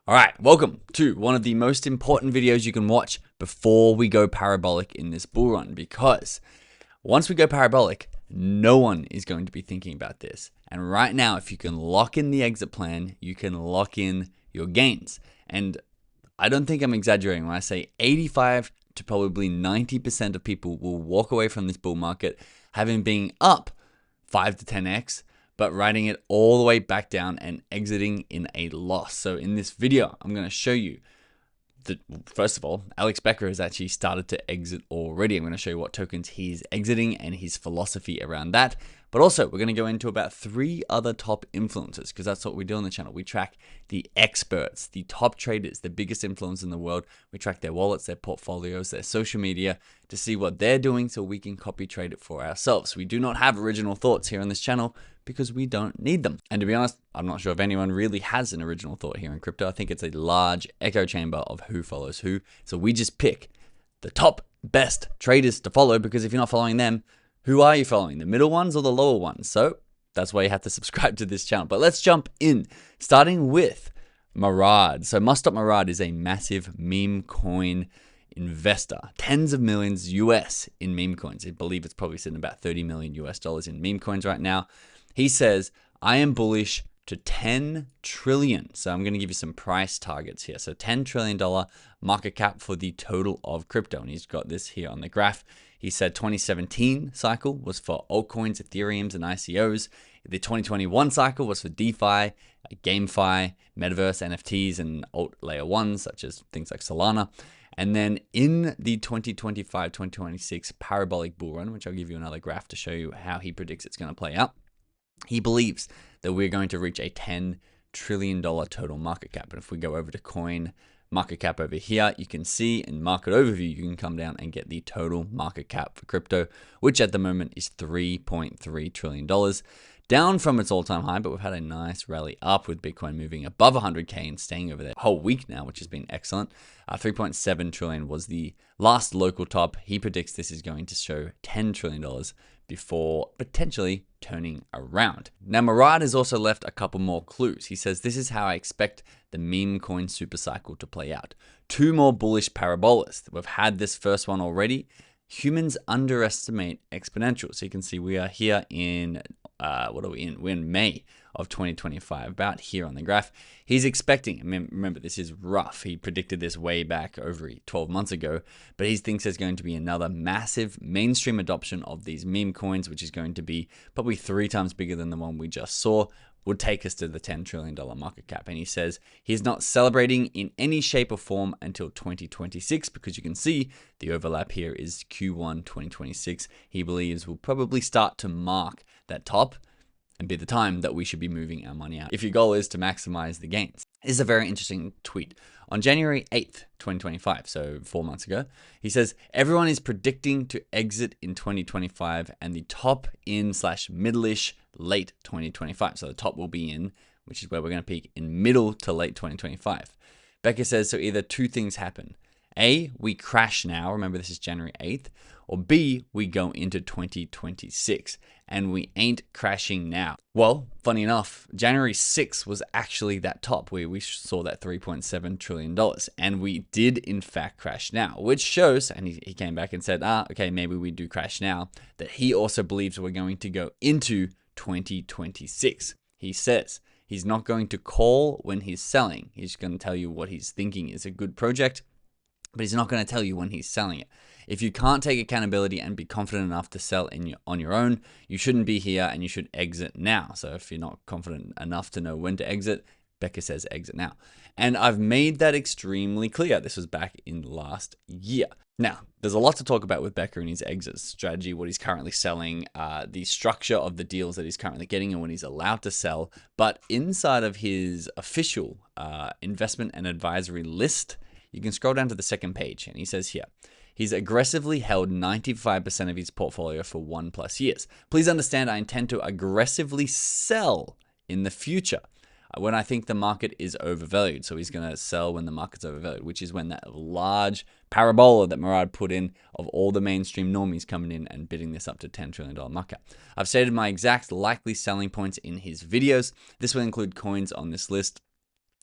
All right, welcome to one of the most important videos you can watch before we go parabolic in this bull run, because once we go parabolic, no one is going to be thinking about this. And right now, if you can lock in the exit plan, you can lock in your gains. And I don't think I'm exaggerating when I say 85 to probably 90% of people will walk away from this bull market having been up 5 to 10x, but riding it all the way back down and exiting in a loss. So in this video, I'm going to show you that, first of all, Alex Becker has actually started to exit already. I'm going to show you what tokens he's exiting and his philosophy around that. But also, we're going to go into about 3 other top influencers, because that's what we do on the channel. We track the experts, the top traders, the biggest influencers in the world. We track their wallets, their portfolios, their social media to see what they're doing so we can copy trade it for ourselves. We do not have original thoughts here on this channel because we don't need them. And to be honest, I'm not sure if anyone really has an original thought here in crypto. I think it's a large echo chamber of who follows who. So we just pick the top best traders to follow, because if you're not following them, who are you following? The middle ones or the lower ones? So that's why you have to subscribe to this channel. But let's jump in, starting with Murad. So Must Stop Murad is a massive meme coin investor, tens of millions US in meme coins. I believe it's probably sitting about 30 million US dollars in meme coins right now. He says, I am bullish to 10 trillion. So I'm going to give you some price targets here. So $10 trillion market cap for the total of crypto. And he's got this here on the graph. He said 2017 cycle was for altcoins, Ethereums, and ICOs. The 2021 cycle was for DeFi, GameFi, Metaverse, NFTs, and alt layer ones, such as things like Solana. And then in the 2025-2026 parabolic bull run, which I'll give you another graph to show you how he predicts it's going to play out, he believes that we're going to reach a $10 trillion total market cap. And if we go over to coin market cap over here, you can see in market overview, you can come down and get the total market cap for crypto, which at the moment is $3.3 trillion, down from its all-time high, but we've had a nice rally up with Bitcoin moving above 100K and staying over there a whole week now, which has been excellent. 3.7 trillion was the last local top. He predicts this is going to show $10 trillion before potentially turning around. Now, Murad has also left a couple more clues. He says, this is how I expect the meme coin super cycle to play out. 2 more bullish parabolas. We've had this first one already. Humans underestimate exponential. So you can see we are here in, what are we in? We're in May of 2025, about here on the graph. He's expecting, remember this is rough, he predicted this way back over 12 months ago, but he thinks there's going to be another massive mainstream adoption of these meme coins, which is going to be probably 3 times bigger than the one we just saw, would take us to the $10 trillion market cap. And he says he's not celebrating in any shape or form until 2026, because you can see the overlap here is Q1 2026. He believes we'll probably start to mark that top and be the time that we should be moving our money out, if your goal is to maximize the gains. This is a very interesting tweet. On January 8th, 2025, so 4 months ago, he says, everyone is predicting to exit in 2025 and the top in / middle-ish late 2025. So the top will be in, which is where we're going to peak, in middle to late 2025. Becker says, so either 2 things happen. A, we crash now, remember this is January 8th, or B, we go into 2026 and we ain't crashing now. Well, funny enough, January 6th was actually that top where we saw that $3.7 trillion, and we did in fact crash now, which shows, and he came back and said, okay, maybe we do crash now, that he also believes we're going to go into 2026. He says he's not going to call when he's selling. He's going to tell you what he's thinking is a good project, but he's not going to tell you when he's selling it. If you can't take accountability and be confident enough to sell on your own, you shouldn't be here and you should exit now. So if you're not confident enough to know when to exit, Becker says exit now. And I've made that extremely clear. This was back in last year. Now, there's a lot to talk about with Becker and his exit strategy, what he's currently selling, the structure of the deals that he's currently getting and when he's allowed to sell. But inside of his official investment and advisory list, you can scroll down to the second page, and he says here, he's aggressively held 95% of his portfolio for 1+ years. Please understand, I intend to aggressively sell in the future when I think the market is overvalued. So he's going to sell when the market's overvalued, which is when that large parabola that Murad put in of all the mainstream normies coming in and bidding this up to $10 trillion market. I've stated my exact likely selling points in his videos. This will include coins on this list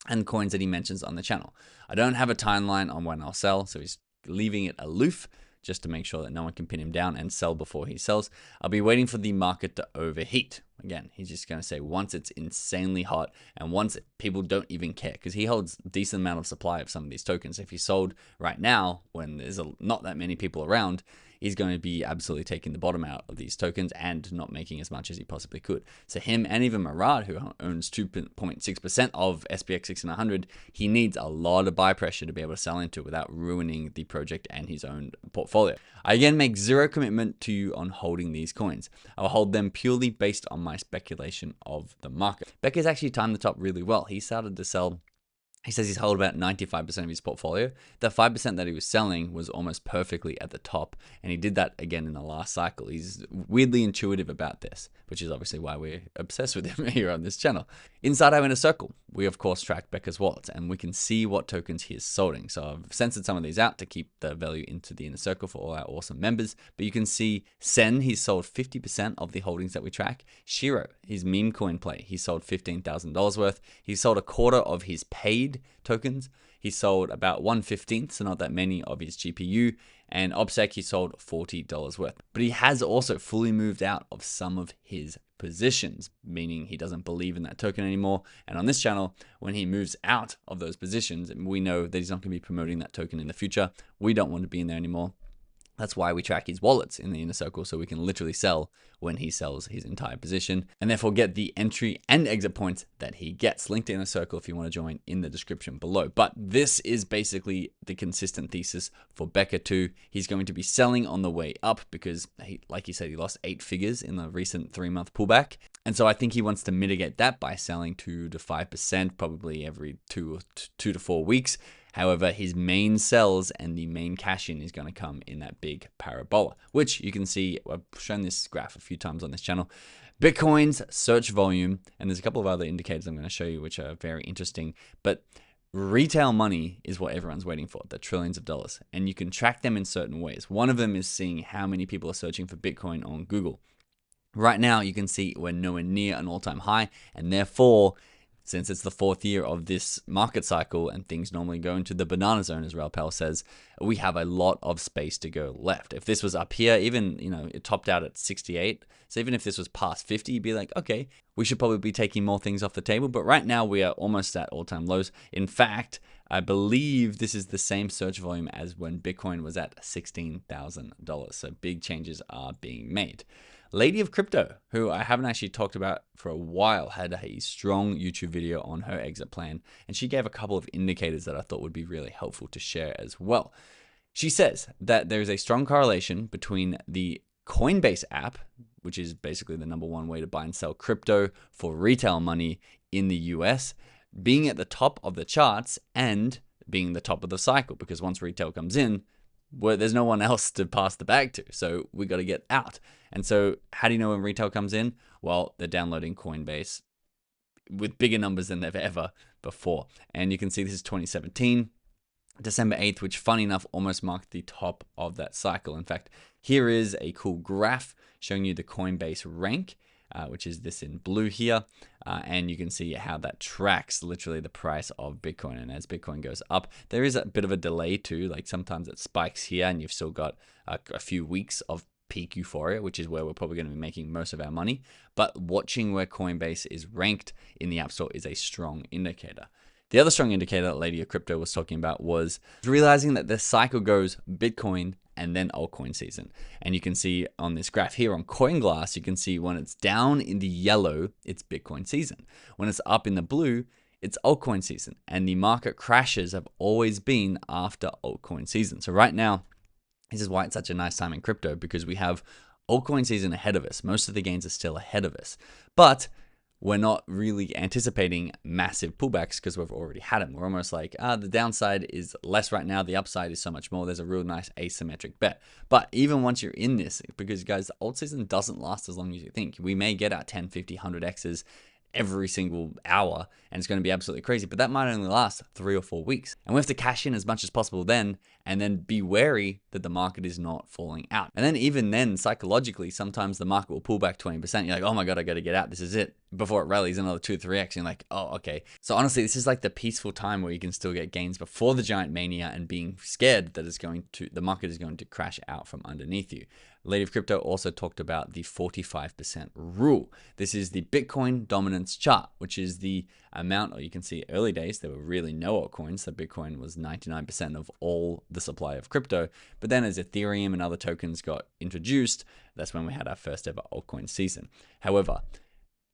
and coins that he mentions on the channel. I don't have a timeline on when I'll sell, so he's leaving it aloof just to make sure that no one can pin him down and sell before he sells. I'll be waiting for the market to overheat. Again, he's just going to say once it's insanely hot and once people don't even care, because he holds a decent amount of supply of some of these tokens. If he sold right now when there's not that many people around, he's going to be absolutely taking the bottom out of these tokens and not making as much as he possibly could. So him and even Murad, who owns 2.6% of SPX 1600, he needs a lot of buy pressure to be able to sell into without ruining the project and his own portfolio. I again make zero commitment to you on holding these coins. I'll hold them purely based on my speculation of the market. Becker's actually timed the top really well. He started to sell. He says he's held about 95% of his portfolio. The 5% that he was selling was almost perfectly at the top, and he did that again in the last cycle. He's weirdly intuitive about this, which is obviously why we're obsessed with him here on this channel. Inside our inner circle, we of course track Becker's wallets, and we can see what tokens he is holding. So I've censored some of these out to keep the value into the inner circle for all our awesome members. But you can see Sen, he's sold 50% of the holdings that we track. Shiro, his meme coin play, he sold $15,000 worth. He sold a quarter of his paid tokens. He sold about 1/15, so not that many, of his GPU, and OPSEC he sold $40 worth. But he has also fully moved out of some of his positions, meaning he doesn't believe in that token anymore. And on this channel, when he moves out of those positions, we know that he's not going to be promoting that token in the future. We don't want to be in there anymore. That's why we track his wallets in the inner circle, so we can literally sell when he sells his entire position, and therefore get the entry and exit points that he gets. Linked in the circle if you want to join in the description below. But this is basically the consistent thesis for Becker too. He's going to be selling on the way up because, like he said, he lost 8 figures in the recent 3-month pullback. And so I think he wants to mitigate that by selling 2 to 5%, probably every 2 to 4 weeks. However, his main sells and the main cash in is going to come in that big parabola, which you can see. I've shown this graph a few times on this channel. Bitcoin's search volume, and there's a couple of other indicators I'm going to show you which are very interesting, but retail money is what everyone's waiting for, the trillions of dollars, and you can track them in certain ways. One of them is seeing how many people are searching for Bitcoin on Google. Right now, you can see we're nowhere near an all-time high, and therefore, since it's the 4th year of this market cycle and things normally go into the banana zone, as Raul says, we have a lot of space to go left. If this was up here, even, it topped out at 68. So even if this was past 50, you'd be like, okay, we should probably be taking more things off the table. But right now we are almost at all-time lows. In fact, I believe this is the same search volume as when Bitcoin was at $16,000. So big changes are being made. Lady of Crypto, who I haven't actually talked about for a while, had a strong YouTube video on her exit plan, and she gave a couple of indicators that I thought would be really helpful to share as well. She says that there is a strong correlation between the Coinbase app, which is basically the #1 way to buy and sell crypto for retail money in the US, being at the top of the charts and being the top of the cycle, because once retail comes in, there's no one else to pass the bag to. So we got to get out. And so how do you know when retail comes in? Well, they're downloading Coinbase with bigger numbers than they've ever before. And you can see this is 2017, December 8th, which funny enough almost marked the top of that cycle. In fact, here is a cool graph showing you the Coinbase rank, which is this in blue here. And you can see how that tracks literally the price of Bitcoin. And as Bitcoin goes up, there is a bit of a delay too. Like sometimes it spikes here and you've still got a few weeks of peak euphoria, which is where we're probably going to be making most of our money. But watching where Coinbase is ranked in the App Store is a strong indicator. The other strong indicator that Lady of Crypto was talking about was realizing that the cycle goes Bitcoin and then altcoin season. And you can see on this graph here on CoinGlass, you can see when it's down in the yellow, it's Bitcoin season. When it's up in the blue, it's altcoin season. And the market crashes have always been after altcoin season. So right now, this is why it's such a nice time in crypto, because we have altcoin season ahead of us. Most of the gains are still ahead of us. But we're not really anticipating massive pullbacks because we've already had them. We're almost like, the downside is less right now. The upside is so much more. There's a real nice asymmetric bet. But even once you're in this, because guys, the alt season doesn't last as long as you think. We may get our 10, 50, 100 X's every single hour, and it's going to be absolutely crazy. But that might only last 3 or 4 weeks. And we have to cash in as much as possible then, and then be wary that the market is not falling out. And then even then, psychologically, sometimes the market will pull back 20%. You're like, oh my God, I got to get out. This is it. Before it rallies another 2 or 3x, you're like, oh, okay. So honestly, this is like the peaceful time where you can still get gains before the giant mania and being scared that the market is going to crash out from underneath you. Lady of Crypto also talked about the 45% rule. This is the Bitcoin dominance chart, which is the amount, or you can see early days, there were really no altcoins. So Bitcoin was 99% of all the supply of crypto. But then as Ethereum and other tokens got introduced, that's when we had our first ever altcoin season. However,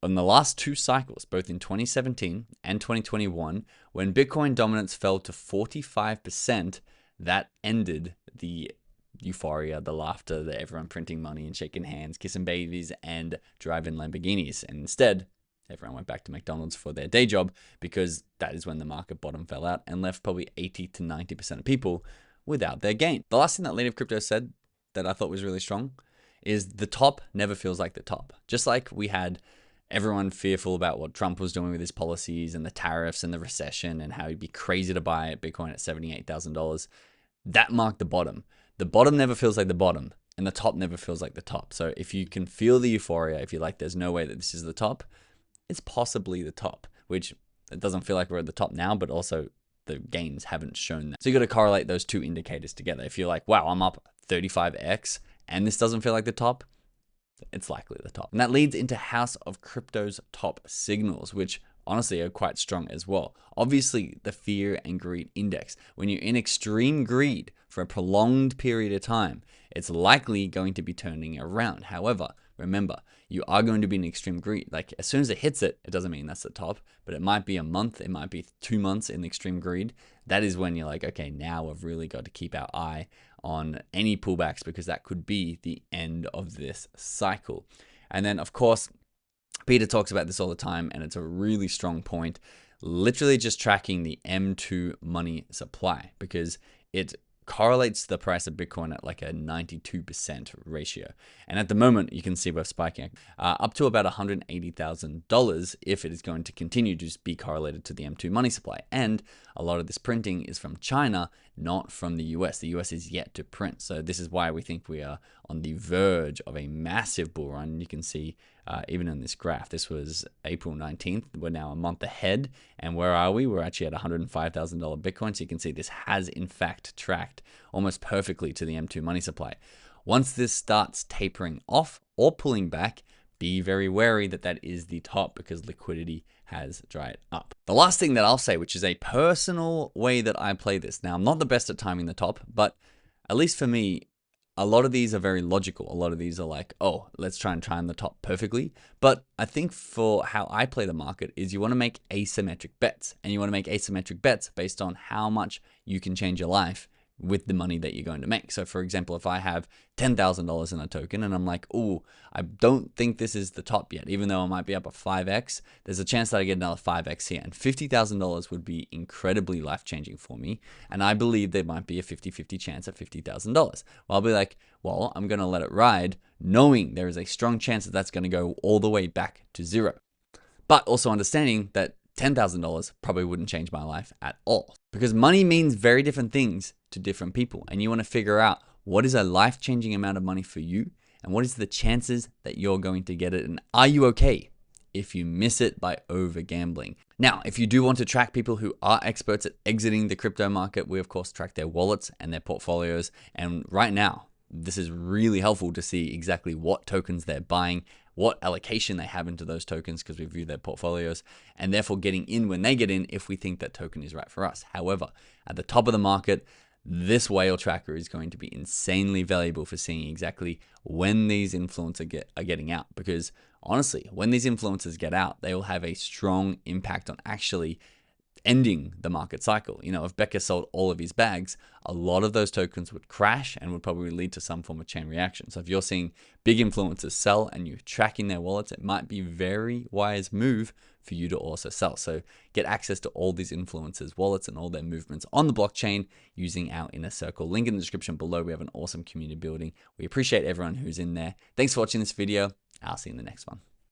on the last 2 cycles, both in 2017 and 2021, when Bitcoin dominance fell to 45%, that ended the euphoria, the laughter, that everyone printing money and shaking hands, kissing babies, and driving Lamborghinis. And instead, everyone went back to McDonald's for their day job, because that is when the market bottom fell out and left probably 80 to 90% of people without their gain. The last thing that Lady of Crypto said that I thought was really strong is the top never feels like the top. Just like we had everyone fearful about what Trump was doing with his policies and the tariffs and the recession and how he'd be crazy to buy Bitcoin at $78,000. That marked the bottom. The bottom never feels like the bottom, and the top never feels like the top. So if you can feel the euphoria, if you're like, there's no way that this is the top, it's possibly the top, which it doesn't feel like we're at the top now, but also the gains haven't shown that. So you got to correlate those 2 indicators together. If you're like, wow, I'm up 35x and this doesn't feel like the top, it's likely the top. And that leads into House of Crypto's top signals, which honestly are quite strong as well. Obviously, the fear and greed index. When you're in extreme greed for a prolonged period of time, it's likely going to be turning around. However, remember, you are going to be in extreme greed. Like as soon as it hits it, it doesn't mean that's the top, but it might be a month, it might be 2 months in extreme greed. That is when you're like, okay, now we've really got to keep our eye on any pullbacks, because that could be the end of this cycle. And then of course, Peter talks about this all the time, and it's a really strong point. Literally just tracking the M2 money supply, because it correlates to the price of Bitcoin at like a 92% ratio. And at the moment, you can see we're spiking up to about $180,000 if it is going to continue to just be correlated to the M2 money supply. And a lot of this printing is from China, not from the US. The US is yet to print. So this is why we think we are on the verge of a massive bull run. You can see even in this graph, this was April 19th. We're now a month ahead. And where are we? We're actually at $105,000 Bitcoin. So you can see this has in fact tracked almost perfectly to the M2 money supply. Once this starts tapering off or pulling back, be very wary that that is the top, because liquidity has dried up. The last thing that I'll say, which is a personal way that I play this. Now, I'm not the best at timing the top, but at least for me, a lot of these are very logical. A lot of these are like, oh, let's try and time the top perfectly. But I think for how I play the market is you want to make asymmetric bets, and you want to make asymmetric bets based on how much you can change your life with the money that you're going to make. So for example, if I have $10,000 in a token and I'm like, oh, I don't think this is the top yet, even though I might be up a 5x, there's a chance that I get another 5x here. And $50,000 would be incredibly life-changing for me. And I believe there might be a 50-50 chance at $50,000. Well, I'll be like, well, I'm going to let it ride, knowing there is a strong chance that that's going to go all the way back to zero. But also understanding that $10,000 probably wouldn't change my life at all, because money means very different things to different people. And you want to figure out what is a life-changing amount of money for you, and what is the chances that you're going to get it, and are you okay if you miss it by over gambling. Now, if you do want to track people who are experts at exiting the crypto market, we of course track their wallets and their portfolios. And right now, this is really helpful to see exactly what tokens they're buying, what allocation they have into those tokens, because we view their portfolios, and therefore getting in when they get in if we think that token is right for us. However, at the top of the market, this whale tracker is going to be insanely valuable for seeing exactly when these influencers are getting out. Because honestly, when these influencers get out, they will have a strong impact on actually ending the market cycle. You know, if Becker sold all of his bags, a lot of those tokens would crash and would probably lead to some form of chain reaction. So if you're seeing big influencers sell and you're tracking their wallets, it might be a very wise move for you to also sell. So get access to all these influencers' wallets and all their movements on the blockchain using our inner circle. Link in the description below. We have an awesome community building. We appreciate everyone who's in there. Thanks for watching this video. I'll see you in the next one.